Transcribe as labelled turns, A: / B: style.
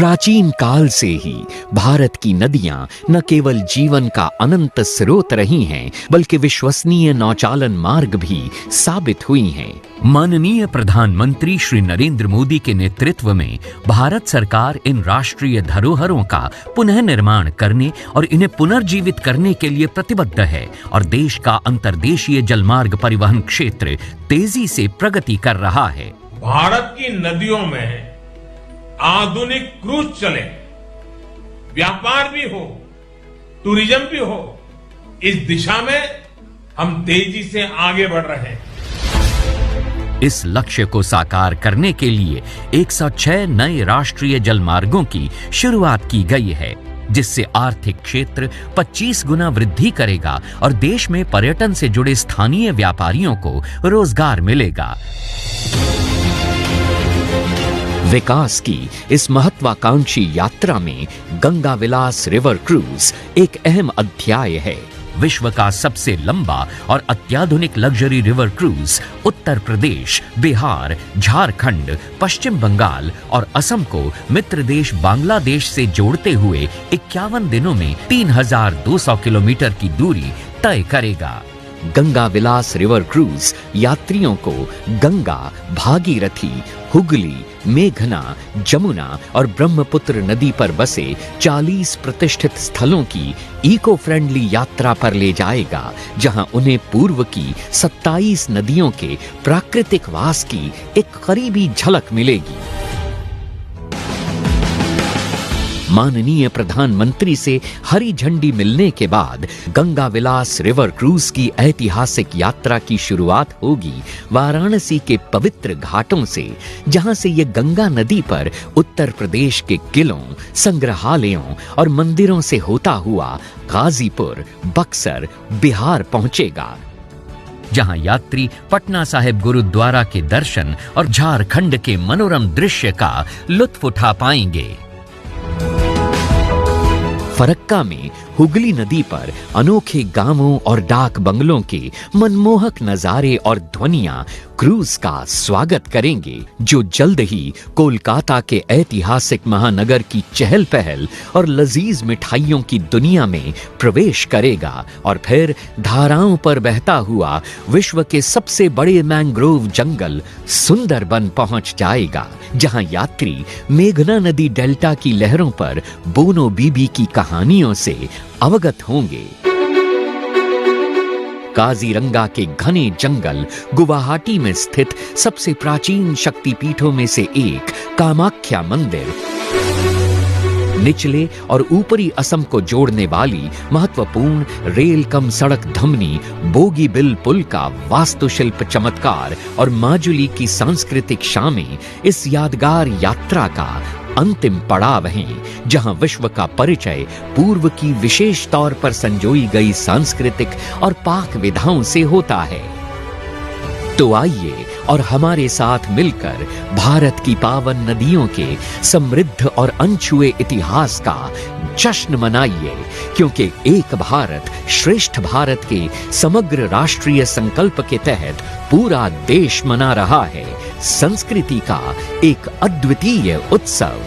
A: प्राचीन काल से ही भारत की नदियां न केवल जीवन का अनंत स्रोत रही हैं, बल्कि विश्वसनीय नौचालन मार्ग भी साबित हुई हैं। माननीय प्रधानमंत्री श्री नरेंद्र मोदी के नेतृत्व में भारत सरकार इन राष्ट्रीय धरोहरों का पुनः निर्माण करने और इन्हें पुनर्जीवित करने के लिए प्रतिबद्ध है और देश का अंतर्देशीय जलमार्ग परिवहन क्षेत्र तेजी से प्रगति कर रहा है।
B: भारत की नदियों में आधुनिक क्रूज चले, व्यापार भी हो, टूरिज्म भी हो, इस दिशा में हम तेजी से आगे बढ़ रहे हैं।
A: इस लक्ष्य को साकार करने के लिए 106 नए राष्ट्रीय जलमार्गों की शुरुआत की गई है, जिससे आर्थिक क्षेत्र 25 गुना वृद्धि करेगा और देश में पर्यटन से जुड़े स्थानीय व्यापारियों को रोजगार मिलेगा। विकास की इस महत्वाकांक्षी यात्रा में गंगा विलास रिवर क्रूज एक अहम अध्याय है। विश्व का सबसे लंबा और अत्याधुनिक luxury river cruise Uttar Pradesh, Bihar, Jharkhand, पश्चिम बंगाल और असम को मित्र देश बांग्लादेश से जोड़ते हुए 51 दिनों में 3200 किलोमीटर की दूरी तय करेगा। गंगा विलास रिवर क्रूज यात्रियों को गंगा, भागीरथी, हुगली, मेघना, जमुना और ब्रह्मपुत्र नदी पर बसे 40 प्रतिष्ठित स्थलों की इको फ्रेंडली यात्रा पर ले जाएगा, जहां उन्हें पूर्व की 27 नदियों के प्राकृतिक वास की एक करीबी झलक मिलेगी। माननीय प्रधानमंत्री से हरी झंडी मिलने के बाद गंगा विलास रिवर क्रूज की ऐतिहासिक यात्रा की शुरुआत होगी वाराणसी के पवित्र घाटों से, जहां से ये गंगा नदी पर उत्तर प्रदेश के किलों, संग्रहालयों और मंदिरों से होता हुआ गाजीपुर, बक्सर, बिहार पहुंचेगा, जहां यात्री पटना साहिब गुरुद्वारा के दर्शन और झारखंड के मनोरम दृश्य का लुत्फ उठा पाएंगे। फरक्का में हुगली नदी पर अनोखे गांवों और डाक बंगलों के मनमोहक नजारे और ध्वनियां क्रूज का स्वागत करेंगे, जो जल्द ही कोलकाता के ऐतिहासिक महानगर की चहल पहल और लजीज मिठाइयों की दुनिया में प्रवेश करेगा और फिर धाराओं पर बहता हुआ विश्व के सबसे बड़े मैंग्रोव जंगल सुंदरबन पहुंच जाएगा, जहां यात्री मेघना नदी डेल्टा की लहरों पर बोनो बीबी की कहानियों से अवगत होंगे। काजीरंगा के घने जंगल गुवाहाटी में स्थित सबसे प्राचीन शक्तिपीठों में से एक कामाख्या मंदिर, निचले और ऊपरी असम को जोड़ने वाली महत्वपूर्ण रेल कम सड़क धमनी बोगीबिल पुल का वास्तुशिल्प चमत्कार और माजुली की सांस्कृतिक शामें इस यादगार यात्रा का अंतिम पड़ाव हैं, जहां विश्व का परिचय पूर्व की विशेष तौर पर संजोई गई सांस्कृतिक और पाक विधाओं से होता है। तो आइए और हमारे साथ मिलकर भारत की पावन नदियों के समृद्ध और अनछुए इतिहास का जश्न मनाइए, क्योंकि एक भारत श्रेष्ठ भारत के समग्र राष्ट्रीय संकल्प के तहत पूरा देश मना रहा है संस्कृति का एक अद्वितीय उत्सव।